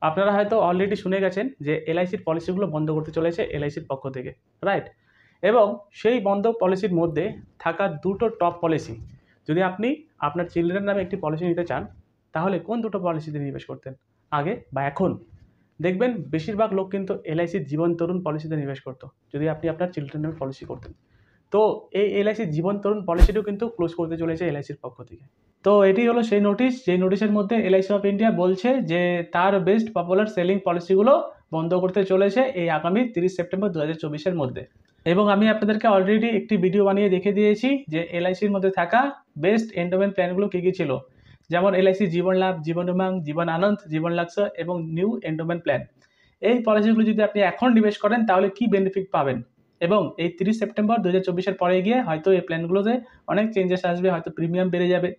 আপনারা হয়তো অলরেডি শুনে গেছেন যে এলআইসির পলিসিগুলো বন্ধ করতে চলেছে এলআইসির পক্ষ থেকে, রাইট? এবং সেই বন্ধ পলিসির মধ্যে থাকা দুটো টপ পলিসি, যদি আপনি আপনার চিলড্রেন নামে একটি পলিসি নিতে চান, তাহলে কোন দুটো পলিসিতে নিবেশ করতেন আগে বা এখন? দেখবেন বেশিরভাগ লোক কিন্তু এলআইসির জীবন তরুণ পলিসিতে নিবেশ করতো যদি আপনি আপনার চিলড্রেন নামে পলিসি করতেন। তো এই এলআইসির জীবন তরুণ পলিসিটিও কিন্তু ক্লোজ করতে চলেছে এলআইসির পক্ষ থেকে। তো এটি হলো সেই নোটিশ, যেই নোটিশের মধ্যে এলআইসি অফ ইন্ডিয়া বলছে যে তার বেস্ট পপুলার সেলিং পলিসিগুলো বন্ধ করতে চলেছে এই আগামী 30 সেপ্টেম্বর 2024-এর মধ্যে। এবং আমি আপনাদেরকে অলরেডি একটি ভিডিও বানিয়ে দেখে দিয়েছি যে এলআইসির মধ্যে থাকা বেস্ট এন্ডোমেন্ট প্ল্যানগুলো কী কী ছিল, যেমন এলআইসি জীবন লাভ, জীবন উমাং, জীবন আনন্দ, জীবন লাক্সা এবং নিউ এন্ডোমেন্ট প্ল্যান। এই পলিসিগুলো যদি আপনি এখন নিবেশ করেন তাহলে কি বেনিফিট পাবেন, এবং এই 30 সেপ্টেম্বর 2024-এর পরে গিয়ে হয়তো এই প্ল্যানগুলোতে অনেক চেঞ্জেস আসবে, হয়তো প্রিমিয়াম বেড়ে যাবে,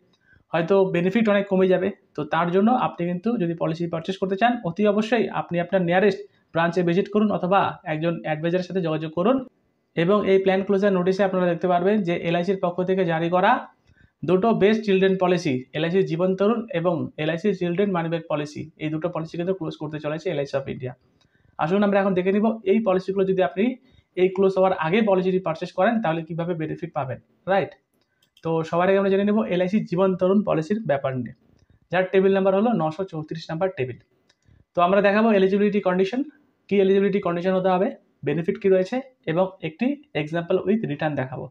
হয়তো বেনিফিট অনেক কমে যাবে। তো তার জন্য আপনি কিন্তু যদি পলিসি পারচেস করতে চান, অতি অবশ্যই আপনি আপনার নিয়ারেস্ট ব্রাঞ্চে ভিজিট করুন অথবা একজন অ্যাডভাইজারের সাথে যোগাযোগ করুন। এবং এই প্ল্যান ক্লোজার নোটিশে আপনারা দেখতে পারবেন যে এলআইসির পক্ষ থেকে জারি করা দুটো বেস্ট চিলড্রেন পলিসি, এলআইসি জীবন তরুণ এবং এলআইসি চিলড্রেন মানিব্যাগ পলিসি, এই দুটো পলিসি কিন্তু ক্লোজ করতে চলেছে এলআইসি অফ ইন্ডিয়া। আসুন আমরা এখন দেখে নিব এই পলিসিগুলো যদি আপনি এই ক্লোজ হওয়ার আগে পলিসিটি পারচেস করেন তাহলে কিভাবে বেনিফিট পাবেন, রাইট? তো সবার আগে আমরা জেনে নেব এলআইসি জীবন তরুণ পলিসির ব্যাপার নিয়ে, যার টেবিল নাম্বার হলো 934 নাম্বার টেবিল। তো আমরা দেখাবো এলিজিবিলিটি কন্ডিশন, কি এলিজিবিলিটি কন্ডিশন হতে হবে, বেনিফিট কি রয়েছে, এবং একটি এক্সাম্পল উইথ রিটার্ন দেখাবো।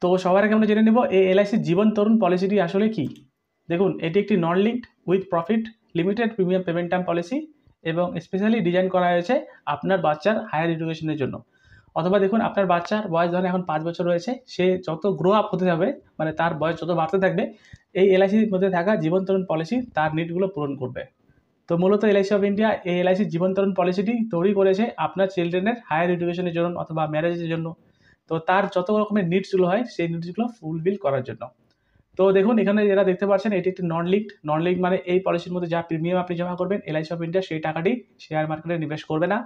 তো সবার আগে আমরা জেনে নেব এই এলআইসি জীবন তরুণ পলিসিটি আসলে কি। দেখুন, এটি একটি non linked with profit limited premium payment term policy এবং স্পেশালি ডিজাইন করা হয়েছে আপনার বাচ্চার হায়ার এডুকেশনের জন্য। অথবা দেখুন, আপনার বাচ্চার বয়স ধরেন এখন 5 বছর রয়েছে, সে যত গ্রো আপ হতে যাবে, মানে তার বয়স যত বাড়তে থাকবে, এই এলআইসির মধ্যে থাকা জীবন তরুণ পলিসি তার নিডগুলো পূরণ করবে। তো মূলত এলআইসি অফ ইন্ডিয়া এই এলআইসি জীবন তরুণ পলিসিটি তৈরি করেছে আপনার চিলড্রেনের হায়ার এডুকেশনের জন্য অথবা ম্যারেজের জন্য। তো তার যত রকমের নিডসগুলো হয় সেই নিডসগুলো ফুলফিল করার জন্য। তো দেখুন, এখানে যেটা দেখতে পাচ্ছেন এটি একটি নন লিঙ্কড মানে এই পলিসির মধ্যে যা প্রিমিয়াম আপনি জমা করবেন এলআইসি অফ ইন্ডিয়া সেই টাকাটি শেয়ার মার্কেটে নিবেশ করবে না।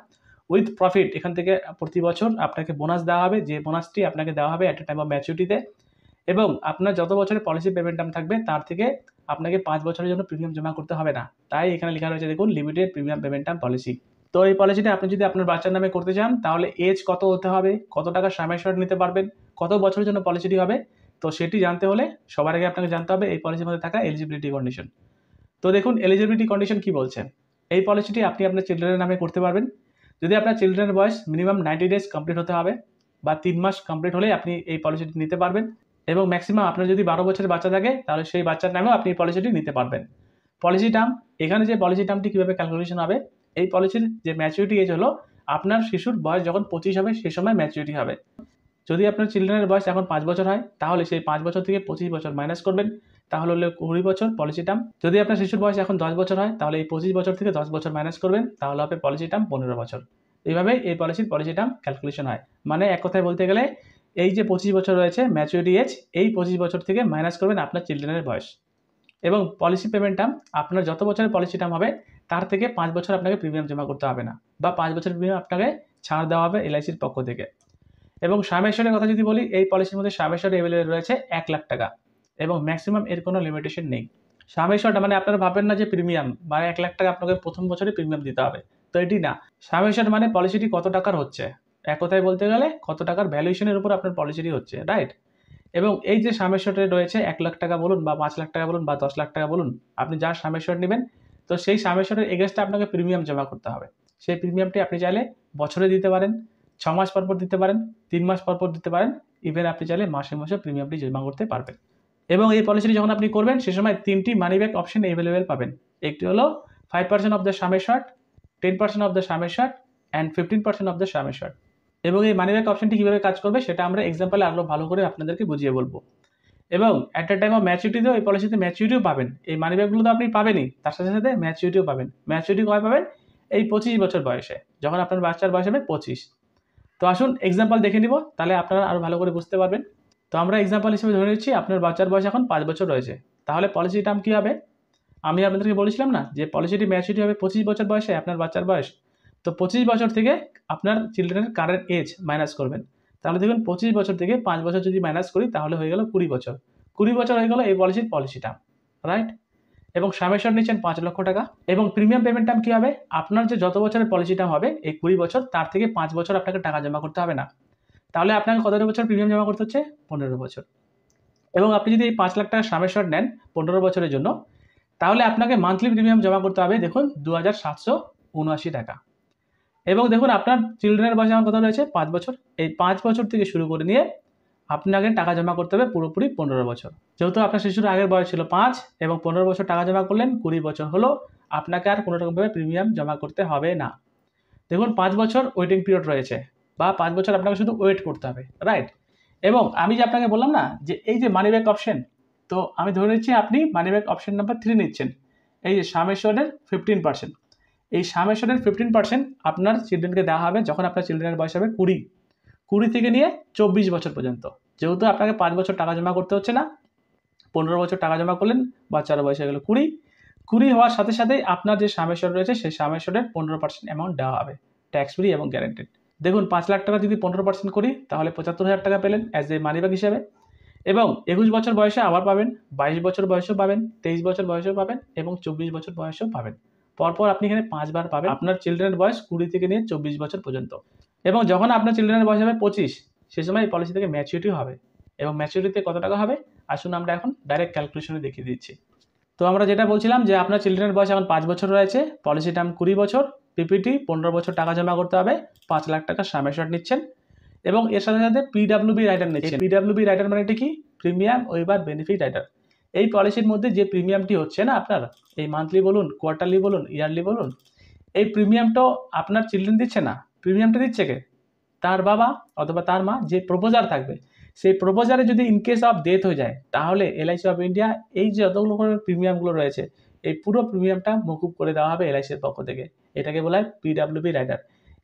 উইথ প্রফিট, এখান থেকে প্রতি বছর আপনাকে বোনাস দেওয়া হবে, যে বোনাসটি আপনাকে দেওয়া হবে অ্যাট এ টাইম অফ ম্যাচুরিটিতে। এবং আপনার যত বছরের পলিসি পেমেন্ট টার্ম থাকবে তার থেকে আপনাকে 5 বছরের জন্য প্রিমিয়াম জমা করতে হবে না। তাই এখানে লেখা রয়েছে দেখুন, limited premium payment term policy. তো এই পলিসিটা আপনি যদি আপনার বাচ্চার নামে করতে চান তাহলে এজ কত হতে হবে, কত টাকা সামেশন নিতে পারবেন, কত বছরের জন্য পলিসিটি হবে, তো সেটি জানতে হলে সবার আগে আপনাকে জানতে হবে এই পলিসির মধ্যে থাকা এলিজিবিলিটি কন্ডিশন। তো দেখুন, এলিজিবিলিটি কন্ডিশন কি বলছে। এই পলিসিটি আপনি আপনার চিলড্রেনের নামে করতে পারবেন যদি আপনার চিলড্রেনের বয়স মিনিমাম 90 ডেজ কমপ্লিট হতে হবে, বা 3 মাস কমপ্লিট হলে আপনি এই পলিসিটি নিতে পারবেন। এবং ম্যাক্সিমাম আপনার যদি 12 বছরের বাচ্চা থাকে তাহলে সেই বাচ্চার নামেও আপনি এই পলিসিটি নিতে পারবেন। পলিসি টার্ম, এখানে যে পলিসি টার্মটি কীভাবে ক্যালকুলেশন হবে, এই পলিসির যে ম্যাচুরিটি এজ হলো আপনার শিশুর বয়স যখন 25 হবে সেই সময় ম্যাচুরিটি হবে। যদি আপনার চিলড্রেনের বয়স এখন 5 বছর হয় তাহলে সেই 5 বছর থেকে 25 বছর মাইনাস করবেন, তাহলে হলো 20 বছর পলিসি টার্ম। যদি আপনার শিশুর বয়স এখন 10 বছর হয় তাহলে এই 25 বছর থেকে 10 বছর মাইনাস করবেন, তাহলে হবে পলিসি টার্ম 15 বছর। এইভাবেই এই পলিসি টার্ম ক্যালকুলেশন হয়। মানে এক কথায় বলতে গেলে এই যে 25 বছর রয়েছে ম্যাচুরিটি এজ, এই 25 বছর থেকে মাইনাস করবেন আপনার চিলড্রেনের বয়স। এবং পলিসি পেমেন্ট টার্ম, আপনার যত বছরের পলিসি টার্ম হবে তার থেকে 5 বছর আপনাকে প্রিমিয়াম জমা করতে হবে না, বা 5 বছরের প্রিমিয়াম আপনাকে ছাড় দেওয়া হবে এলআইসির পক্ষ থেকে। এবং সামেশনের কথা যদি বলি, এই পলিসির মধ্যে সামেশন অ্যাভেলেবল রয়েছে 1 লাখ টাকা, এবং ম্যাক্সিমাম এর কোনো লিমিটেশন নেই। সামেশনটা মানে আপনারা ভাবেন না যে প্রিমিয়াম মানে 1 লাখ টাকা আপনাকে প্রথম বছরে প্রিমিয়াম দিতে হবে, তো এটি না। সামেশন মানে পলিসিটি কত টাকার হচ্ছে, এক কথায় বলতে গেলে কত টাকার ভ্যালুয়েশনের উপর আপনার পলিসিটি হচ্ছে, রাইট? এবং এই যে সামেশনটা রয়েছে 1 লাখ টাকা বলুন বা 5 লাখ টাকা বলুন বা 10 লাখ টাকা বলুন, আপনি যার সামেশন নেবেন, তো সেই সামেশনের এগেইনস্টে আপনাকে প্রিমিয়াম জমা করতে হবে। সেই প্রিমিয়ামটি আপনি চাইলে বছরে দিতে পারেন, 6 মাস পর দিতে পারেন, 3 মাস পর দিতে পারেন, ইভেন আপনি চাইলে মাসে মাসে প্রিমিয়ামটি জমা করতে পারবেন। এবং এই পলিসিটি যখন আপনি করবেন সে সময় 3টি মানি ব্যাক অপশন অ্যাভেলেবেল পাবেন। একটি হলো 5% of the summation, 10% of the summation and 15% of the summation. এবং এই মানি ব্যাক অপশনটি কীভাবে কাজ করবে সেটা আমরা এক্সাম্পলে আরও ভালো করে আপনাদেরকে বুঝিয়ে বলবো। এবং অ্যাট এ টাইম অফ ম্যাচুরিটিতেও এই পলিসিতে ম্যাচুরিটিও পাবেন। এই মানি ব্যাকগুলো তো আপনি পাবেনই, তার সাথে সাথে ম্যাচুরিটিও পাবেন। ম্যাচুরিটি কয় পাবেন? এই 25 বছর বয়সে, যখন আপনার বাচ্চার বয়স হবে 25। তো আসুন এক্সাম্পল দেখে নিব, তাহলে আপনারা আরও ভালো করে বুঝতে পারবেন। তো আমরা এক্সাম্পল হিসেবে ধরে নিচ্ছি আপনার বাচ্চার বয়স এখন 5 বছর রয়েছে, তাহলে পলিসি টার্ম কী হবে? আমি আপনাদেরকে বলেছিলাম না যে পলিসিটি ম্যাচুরিটি হবে 25 বছর বয়সে আপনার বাচ্চার বয়স। তো 25 বছর থেকে আপনার চিলড্রেনের কারেন্ট এজ মাইনাস করবেন, তাহলে দেখুন 25 বছর থেকে 5 বছর যদি মাইনাস করি তাহলে হয়ে গেল 20 বছর। 20 বছর হয়ে গেল এই পলিসি টার্ম, রাইট? এবং সামেশন নিচ্ছেন 5 লক্ষ টাকা। এবং প্রিমিয়াম পেমেন্ট টার্ম কী হবে, আপনার যে যত বছরের পলিসি টার্ম হবে এই 20 বছর, তার থেকে 5 বছর আপনাকে টাকা জমা করতে হবে না। তাহলে আপনাকে কত বছর প্রিমিয়াম জমা করতে হচ্ছে, 15 বছর। এবং আপনি যদি এই 5 লাখ টাকা সামেশন নেন 15 বছরের জন্য, তাহলে আপনাকে মান্থলি প্রিমিয়াম জমা করতে হবে দেখুন 2779 টাকা। এবং দেখুন আপনার চিলড্রেনের বয়স এখন কত রয়েছে, 5 বছর। এই 5 বছর থেকে শুরু করে নিয়ে আপনাকে টাকা জমা করতে হবে পুরোপুরি 15 বছর। যেহেতু আপনার শিশুর আগের বয়স ছিল 5 এবং 15 বছর টাকা জমা করলেন, 20 বছর হলো, আপনাকে আর কোনো রকমভাবে প্রিমিয়াম জমা করতে হবে না। দেখুন 5 বছর ওয়েটিং পিরিয়ড রয়েছে, বা 5 বছর আপনাকে শুধু ওয়েট করতে হবে, রাইট। এবং আমি যে আপনাকে বললাম না যে এই যে মানি ব্যাক অপশন, তো আমি ধরে নিচ্ছি আপনি মানি ব্যাক অপশন নাম্বার 3 নিচ্ছেন, এই যে সামেশনের 15%। এই সামেশনের 15% আপনার চিলড্রেনকে দেওয়া হবে যখন আপনার চিলড্রেনের বয়স হবে 20 থেকে নিয়ে 24 বছর পর্যন্ত। যেহেতু আপনাকে 5 বছর টাকা জমা করতে হচ্ছে না, 15 বছর টাকা জমা করলেন, বাচ্চার বয়স হয়ে গেল 20 হওয়ার সাথে সাথেই আপনার যে সামেশন রয়েছে সেই সামেশনের 15% অ্যামাউন্ট দেওয়া হবে, ট্যাক্স ফ্রি এবং গ্যারান্টেড। দেখুন 5 লাখ টাকা যদি 15% করি তাহলে 75,000 টাকা পেলেন অ্যাজ এ মানি ব্যাক হিসাবে। এবং 21 বছর বয়সে আবার পাবেন, 22 বছর বয়সেও পাবেন, 23 বছর বয়সেও পাবেন এবং 24 বছর বয়সেও পাবেন। পরপর আপনি এখানে 5 বার পাবেন আপনার চিলড্রেনের বয়স 20 থেকে নিয়ে 24 বছর পর্যন্ত। এবং যখন আপনার চিলড্রেনের বয়স হবে 25, সে সময় এই পলিসি থেকে ম্যাচুরিটি হবে। এবং ম্যাচুরিটিতে কত টাকা হবে আসুন আমরা এখন ডাইরেক্ট ক্যালকুলেশনে দেখিয়ে দিচ্ছি। তো আমরা যেটা বলছিলাম যে আপনার চিলড্রেনের বয়স এখন 5 বছর রয়েছে, পলিসি টার্ম 20 বছর, পিপিটি 15 বছর টাকা জমা করতে হবে, 5 লাখ টাকা সামেশন নিচ্ছেন এবং এর সাথে সাথে পিডাব্লিউবি রাইডার নিচ্ছেন। পিডাব্লিউবি রাইডার মানে কি, প্রিমিয়াম ওয়েভার বেনিফিট রাইডার। এই পলিসির মধ্যে যে প্রিমিয়ামটি হচ্ছে না আপনার, এই মান্থলি বলুন, কোয়ার্টারলি বলুন, ইয়ারলি বলুন, এই প্রিমিয়ামটাও আপনার চিলড্রেন দিচ্ছে না, প্রিমিয়ামটা দিচ্ছে কে, তার বাবা অথবা তার মা যে প্রপোজার থাকবে। সেই প্রপোজারে যদি ইনকেস অফ ডেথ হয়ে যায় তাহলে এলআইসি অফ ইন্ডিয়া এই যে যতগুলো প্রিমিয়ামগুলো রয়েছে এই পুরো প্রিমিয়ামটা মকুব করে দেওয়া হবে এলআইসির পক্ষ থেকে। এটাকে বলা হয় পিডাব্লিউবি রাইডার।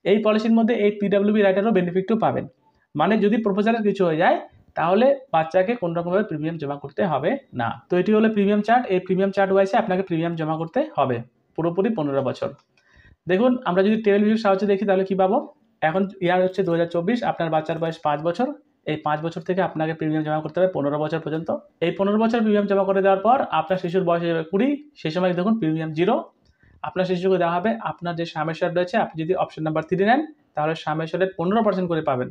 এই পলিসির মধ্যে এই পিডাব্লিউবি রাইডারও বেনিফিটও পাবেন। মানে যদি প্রপোজারের কিছু হয়ে যায় তাহলে বাচ্চাকে কোনো রকমভাবে প্রিমিয়াম জমা করতে হবে না। তো এটি হলো প্রিমিয়াম চার্ট। এই প্রিমিয়াম চার্ট ওয়াইজে আপনাকে প্রিমিয়াম জমা করতে হবে পুরোপুরি 15 বছর। দেখুন আমরা যদি টেবিল ভিউর সাহায্যে দেখি তাহলে কি পাবো, এখন ইয়ার হচ্ছে 2024, আপনার বাচ্চার বয়স 5 বছর। এই 5 বছর থেকে আপনাকে প্রিমিয়াম জমা করতে হবে 15 বছর পর্যন্ত। এই 15 বছর প্রিমিয়াম জমা করে দেওয়ার পর আপনার শিশুর বয়স হয়ে যাবে 20, সেই সময় দেখুন প্রিমিয়াম 0। আপনার শিশুকে দেওয়া হবে আপনার যে সামেশন রয়েছে, আপনি যদি অপশন নাম্বার 3 নেন তাহলে সামেশনের 15% করে পাবেন।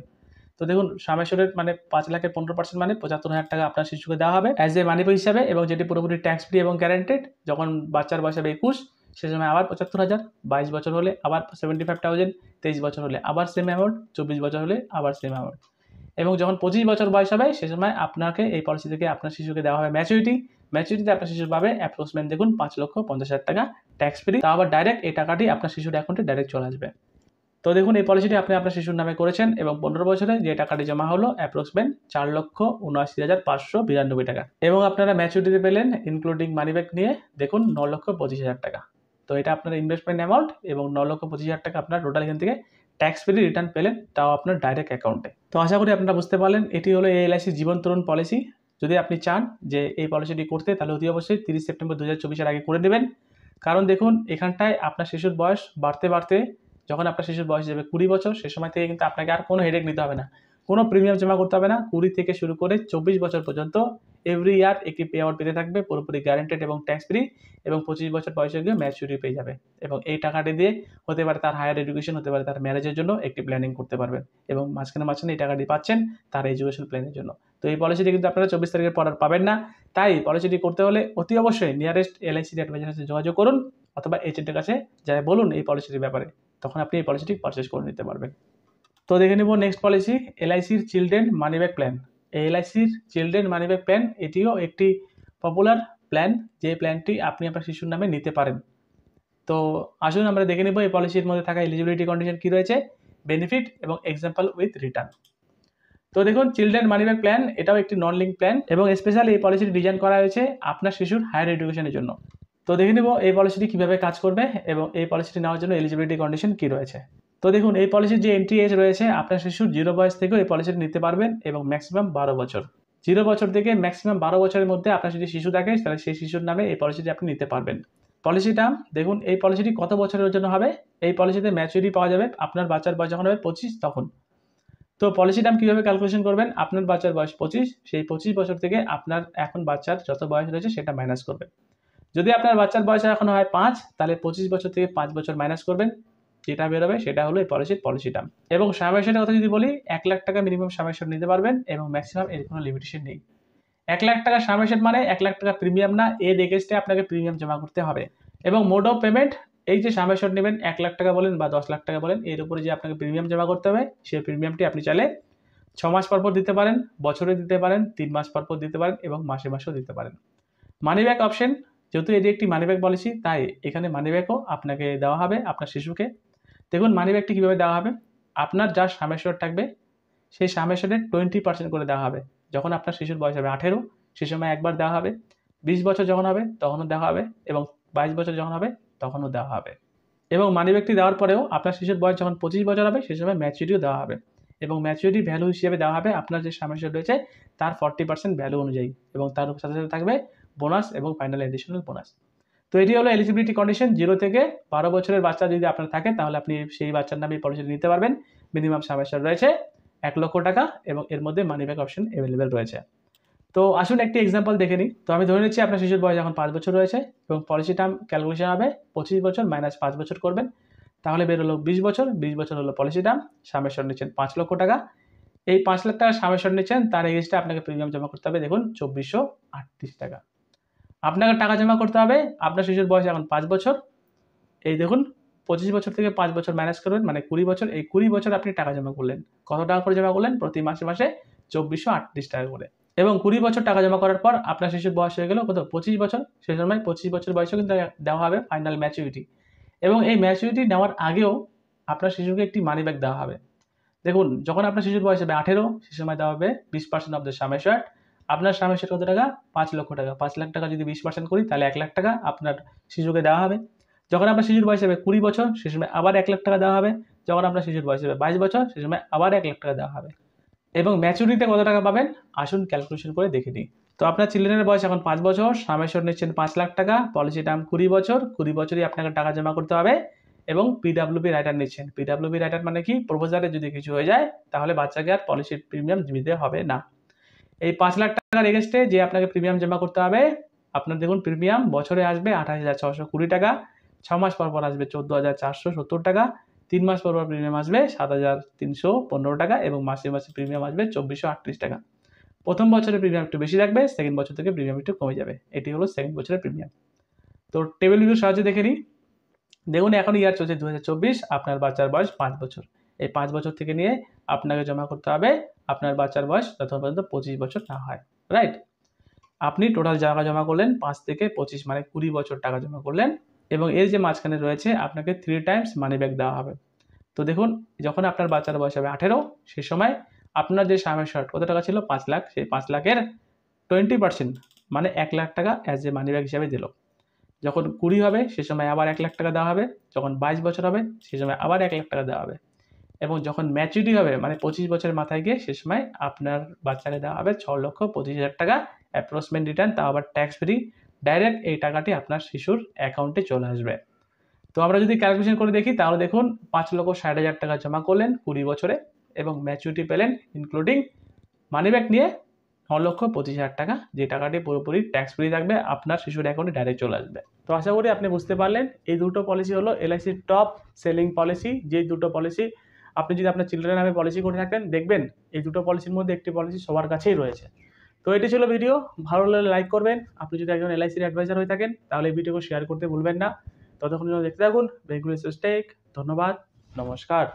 তো দেখুন সামেশনের মানে 5 লাখের 15% মানে 75,000 টাকা আপনার শিশুকে দেওয়া হবে অ্যাজ এ মানি ব্যাক হিসাবে, এবং যেটি পুরোপুরি ট্যাক্স ফ্রি এবং গ্যারান্টেড। যখন বাচ্চার বয়স হবে 21, সে সময় আবার 75,000, 22 বছর হলে আবার 75,000, 23 বছর হলে আবার সেম অ্যামাউন্ট, 24 বছর হলে আবার সেম অ্যামাউন্ট। এবং যখন 25 বছর বয়স হবে সে সময় আপনাকে এই পলিসি থেকে আপনার শিশুকে দেওয়া হবে ম্যাচুরিটিতে আপনার শিশুর পাবে অ্যাপ্রক্সিমেট দেখুন 5,50,000 টাকা ট্যাক্স ফ্রি। তা আবার ডাইরেক্ট এই টাকাটি আপনার শিশুর অ্যাকাউন্টে ডাইরেক্ট চলে আসবে। তো দেখুন এই পলিসিটি আপনি আপনার শিশুর নামে করেছেন এবং 15 বছরে যে টাকাটি জমা হলো অ্যাপ্রক্সিমেট 4,79,592 টাকা। এবং আপনারা ম্যাচুরিটিতে পেলেন ইনক্লুডিং মানি ব্যাক নিয়ে দেখুন 9,25,000 টাকা। তো এটা আপনার ইনভেস্টমেন্ট অ্যামাউন্ট এবং 9,25,000 টাকা আপনার টোটাল এখান থেকে ট্যাক্স ফ্রি রিটার্ন পেলেন, তাও আপনার ডাইরেক্ট অ্যাকাউন্টে। তো আশা করি আপনারা বুঝতে পারলেন এটি হলো এলআইসি জীবন তরুণ পলিসি। যদি আপনি চান যে এই পলিসিটি করতে তাহলে অতি অবশ্যই 30 সেপ্টেম্বর 2024 আগে করে নেবেন। কারণ দেখুন এখানটায় আপনার শিশুর বয়স বাড়তে বাড়তে যখন আপনার শিশুর বয়স যাবে 20 বছর, সে সময় থেকে কিন্তু আপনাকে আর কোনো হেডেক নিতে হবে না, কোনো প্রিমিয়াম জমা করতে হবে না। 20 থেকে শুরু করে 24 বছর পর্যন্ত এভরি ইয়ার একটি পে আউট পেতে থাকবে পুরোপুরি গ্যারান্টেড এবং ট্যাক্স ফ্রি, এবং 25 বছর বয়সে গিয়ে ম্যাচুরিটি পেয়ে যাবে। এবং এই টাকাটি দিয়ে হতে পারে তার হায়ার এডুকেশন, হতে পারে তার ম্যারেজের জন্য একটি প্ল্যানিং করতে পারবেন, এবং মাঝখানে এই টাকাটি পাচ্ছেন তার এডুকেশন প্ল্যানের জন্য। তো এই পলিসিটি কিন্তু আপনারা 24 তারিখের পর আর পাবেন না। তাই পলিসিটি করতে হলে অতি অবশ্যই নিয়ারেস্ট এলআইসি অ্যাডভাইজারের সাথে যোগাযোগ করুন অথবা এজেন্টের কাছে যাই বলুন এই পলিসিটির ব্যাপারে, তখন আপনি এই পলিসিটি পারচেস করে নিতে পারবেন। তো দেখে নেব নেক্সট পলিসি, এলআইসির চিলড্রেন মানি ব্যাক প্ল্যান। এই এলআইসির চিলড্রেন মানি ব্যাক প্ল্যান এটিও একটি পপুলার প্ল্যান, যে প্ল্যানটি আপনি আপনার শিশুর নামে নিতে পারেন। তো আসুন আমরা দেখে নেব এই পলিসির মধ্যে থাকা এলিজিবিলিটি কন্ডিশন কী রয়েছে, বেনিফিট এবং এক্সাম্পল উইথ রিটার্ন। তো দেখুন চিলড্রেন মানি ব্যাক প্ল্যান এটাও একটি নন লিঙ্ক প্ল্যান, এবং স্পেশালি এই পলিসিটি ডিজাইন করা হয়েছে আপনার শিশুর হায়ার এডুকেশনের জন্য। তো দেখে নেব এই পলিসিটি কীভাবে কাজ করবে এবং এই পলিসিটি নেওয়ার জন্য এলিজিবিলিটি কন্ডিশন কী রয়েছে। তো দেখুন এই পলিসির যে এন্ট্রি এজ রয়েছে, আপনার শিশুর 0 বয়স থেকেও এই পলিসিটি নিতে পারবেন এবং ম্যাক্সিমাম 12 বছর। 0 বছর থেকে ম্যাক্সিমাম 12 বছরের মধ্যে আপনার যদি শিশু থাকে তাহলে সেই শিশুর নামে এই পলিসিটি আপনি নিতে পারবেন। পলিসিটা দেখুন এই পলিসিটি কত বছরের জন্য হবে, এই পলিসিতে ম্যাচুরিটি পাওয়া যাবে আপনার বাচ্চার বয়স যখন হবে 25 তখন। তো পলিসি টার্ম কীভাবে ক্যালকুলেশন করবেন, আপনার বাচ্চার বয়স 25, সেই 25 বছর থেকে আপনার এখন বাচ্চার যত বয়স রয়েছে সেটা মাইনাস করবেন। যদি আপনার বাচ্চার বয়স এখন হয় 5, তাহলে 25 বছর থেকে 5 বছর মাইনাস করবেন, যেটা বেরোবে সেটা হলো এই পলিসি টার্ম। এবং সাম অ্যাসিউরের কথা যদি বলি, 1 লাখ টাকা মিনিমাম সাম অ্যাসিউর নিতে পারবেন এবং ম্যাক্সিমাম এর কোনো লিমিটেশন নেই। 1 লাখ টাকা সাম অ্যাসিউর মানে 1 লাখ টাকা প্রিমিয়াম না, এর এগেইনস্টে আপনাকে প্রিমিয়াম জমা করতে হবে। এবং মোড অফ পেমেন্ট, এই যে সাম অ্যাসিউর নেবেন 1 লাখ টাকা বলেন বা 10 লাখ টাকা বলেন, এর উপরে যে আপনাকে প্রিমিয়াম জমা করতে হবে, সেই প্রিমিয়ামটি আপনি চাইলে 6 মাস পর দিতে পারেন, বছরে দিতে পারেন, 3 মাস পর দিতে পারেন এবং মাসে মাসেও দিতে পারেন। মানি ব্যাক অপশন, যেহেতু এটি একটি মানি ব্যাক পলিসি, তাই এখানে মানি ব্যাকও আপনাকে দেওয়া হবে আপনার শিশুকে। দেখুন মানি ব্যাকটি কীভাবে দেওয়া হবে, আপনার যা সাম অ্যাসিউর থাকবে সেই সাম অ্যাসিউরের 20% করে দেওয়া হবে। যখন আপনার শিশুর বয়স হবে 18, সে সময় একবার দেওয়া হবে, 20 বছর যখন হবে তখনও দেওয়া হবে এবং 22 বছর যখন হবে তখনও দেওয়া হবে। এবং মানি ব্যাকটি দেওয়ার পরেও আপনার শিশুর বয়স যখন 25 বছর হবে সে সময় ম্যাচুরিটিও দেওয়া হবে এবং ম্যাচুরিটি ভ্যালু হিসেবে দেওয়া হবে আপনার যে সাম অ্যাসিউর রয়েছে তার 40% ভ্যালু অনুযায়ী, এবং তার সাথে সাথে থাকবে বোনাস এবং ফাইনাল এডিশনাল বোনাস। তো এটি হলো এলিজিবিলিটি কন্ডিশন। 0 থেকে 12 বছরের বাচ্চা যদি আপনার থাকে তাহলে আপনি সেই বাচ্চার নামে পলিসিটি নিতে পারবেন। মিনিমাম সাম অ্যাসিউর রয়েছে 1 লক্ষ টাকা এবং এর মধ্যে মানি ব্যাক অপশন অ্যাভেলেবেল রয়েছে। তো আসুন একটি এক্সাম্পল দেখে নিই। তো আমি ধরে নিচ্ছি আপনার শিশুর বয়স এখন 5 বছর রয়েছে এবং পলিসি টার্ম ক্যালকুলেশন হবে 25 বছর মাইনাস 5 বছর করবেন, তাহলে বের হলো 20 বছর। 20 বছর হলো পলিসি টার্ম, সাম অ্যাসিউর নিচ্ছেন 5 লক্ষ টাকা। এই 5 লাখ টাকা সাম অ্যাসিউর নিচ্ছেন, তার এগেইনস্টে আপনাকে প্রিমিয়াম জমা করতে হবে দেখুন 2438 টাকা। আপনাকে টাকা জমা করতে হবে, আপনার শিশুর বয়স এখন 5 বছর, এই দেখুন 25 বছর থেকে 5 বছর মাইনাস করবেন মানে 20 বছর। এই 20 বছর আপনি টাকা জমা করলেন, কত টাকা করে জমা করলেন? প্রতি মাসে মাসে 2438 টাকা করে। এবং 20 বছর টাকা জমা করার পর আপনার শিশুর বয়স হয়ে গেল কত? 25 বছর। সেই সময় 25 বছর বয়সেও কিন্তু দেওয়া হবে ফাইনাল ম্যাচুরিটি। এবং এই ম্যাচুরিটি নেওয়ার আগেও আপনার শিশুকে একটি মানি ব্যাক দেওয়া হবে। দেখুন যখন আপনার শিশুর বয়স হবে 18, সে সময় দেওয়া হবে 20% অফ দ্য সাম অ্যাসিউরড। আপনার সাম অ্যাসিউরড কত টাকা? 5 লক্ষ টাকা। 5 লাখ টাকা যদি 20% করি তাহলে 1 লাখ টাকা আপনার শিশুকে দেওয়া হবে। যখন আপনার শিশুর বয়স হবে 20 বছর, সে সময় আবার 1 লাখ টাকা দেওয়া হবে। যখন আপনার শিশুর বয়স হবে 22 বছর, সে সময় আবার 1 লাখ টাকা দেওয়া হবে। এবং ম্যাচুরিটিতে কত টাকা পাবেন আসুন ক্যালকুলেশন করে দেখে নিই। তো আপনার চিলড্রেনের বয়স এখন 5 বছর, সাম অ্যাসিউরড নিচ্ছেন 5 লাখ টাকা, পলিসি টার্ম 20 বছর, 20 বছরই আপনাকে টাকা জমা করতে হবে এবং পিডব্লিউবি রাইটার নিচ্ছেন। পিডব্লিউবি রাইটার মানে কি? প্রপোজালে যদি কিছু হয়ে যায় তাহলে বাচ্চাকে আর পলিসির প্রিমিয়াম দিতে হবে না। এই 5 লাখ টাকার এগেইনস্টে যে আপনাকে প্রিমিয়াম জমা করতে হবে, আপনার দেখুন প্রিমিয়াম বছরে আসবে 28,620 টাকা, 6 মাস পর আসবে 14,470 টাকা, 3 মাস পর প্রিমিয়াম আসবে 7,315 টাকা এবং মাসে মাসে প্রিমিয়াম আসবে 2438 টাকা। প্রথম বছরের প্রিমিয়াম একটু বেশি থাকবে, সেকেন্ড বছর থেকে প্রিমিয়াম একটু কমে যাবে। এটি হলো সেকেন্ড বছরের প্রিমিয়াম। তো টেবিল ভিউর সাহায্যে দেখে নিই। দেখুন এখন ইয়ার চলছে 2024, আপনার বাচ্চার বয়স 5 বছর। এই 5 বছর থেকে নিয়ে আপনাকে জমা করতে হবে আপনার বাচ্চার বয়স যতক্ষণ পর্যন্ত 25 বছর না হয়, রাইট? আপনি টোটাল টাকা জমা করলেন 5 থেকে 25 মানে 20 বছর টাকা জমা করলেন এবং এর যে মাঝখানে রয়েছে আপনাকে 3 টাইমস মানি ব্যাক দেওয়া হবে। তো দেখুন যখন আপনার বাচ্চার বয়স হবে 18, সে সময় আপনার যে সাম অ্যাসিউরড কত টাকা ছিল? 5 লাখ। সেই 5 লাখের 20% মানে 1 লাখ টাকা অ্যাজ এ মানি ব্যাক হিসাবে দিল। যখন 20 হবে সে সময় আবার 1 লাখ টাকা দেওয়া হবে, যখন 22 বছর হবে সে সময় আবার 1 লাখ টাকা দেওয়া হবে এবং যখন ম্যাচুরিটি হবে মানে 25 বছরের মাথায় গিয়ে সে সময় আপনার বাচ্চাকে দেওয়া হবে 6,25,000 টাকা অ্যাপ্রক্সিমেট রিটার্ন, তা আবার ট্যাক্স ফ্রি। ডাইরেক্ট এই টাকাটি আপনার শিশুর অ্যাকাউন্টে চলে আসবে। তো আমরা যদি ক্যালকুলেশন করে দেখি তাহলে দেখুন 5,60,000 টাকা জমা করলেন 20 বছরে এবং ম্যাচুরিটি পেলেন ইনক্লুডিং মানি ব্যাক নিয়ে 9,25,000 টাকা, যে টাকাটি পুরোপুরি ট্যাক্স ফ্রি থাকবে, আপনার শিশুর অ্যাকাউন্টে ডাইরেক্ট চলে আসবে। তো আশা করি আপনি বুঝতে পারলেন এই দুটো পলিসি হলো এলআইসির টপ সেলিং পলিসি। যেই দুটো পলিসি আপনি যদি আপনার চিলড্রেনের নামে পলিসি করে থাকেন, দেখবেন এই দুটো পলিসির মধ্যে একটি পলিসি সবার কাছেই রয়েছে। তো এটি ছিল ভিডিও, ভালো লাগলে লাইক করবেন। আপনি যদি একজন এলআইসির অ্যাডভাইজার হয়ে থাকেন তাহলে এই ভিডিওকে শেয়ার করতে ভুলবেন না। ততক্ষণ দেখতে থাকুন বেঙ্গলি স্টেক। ধন্যবাদ, নমস্কার।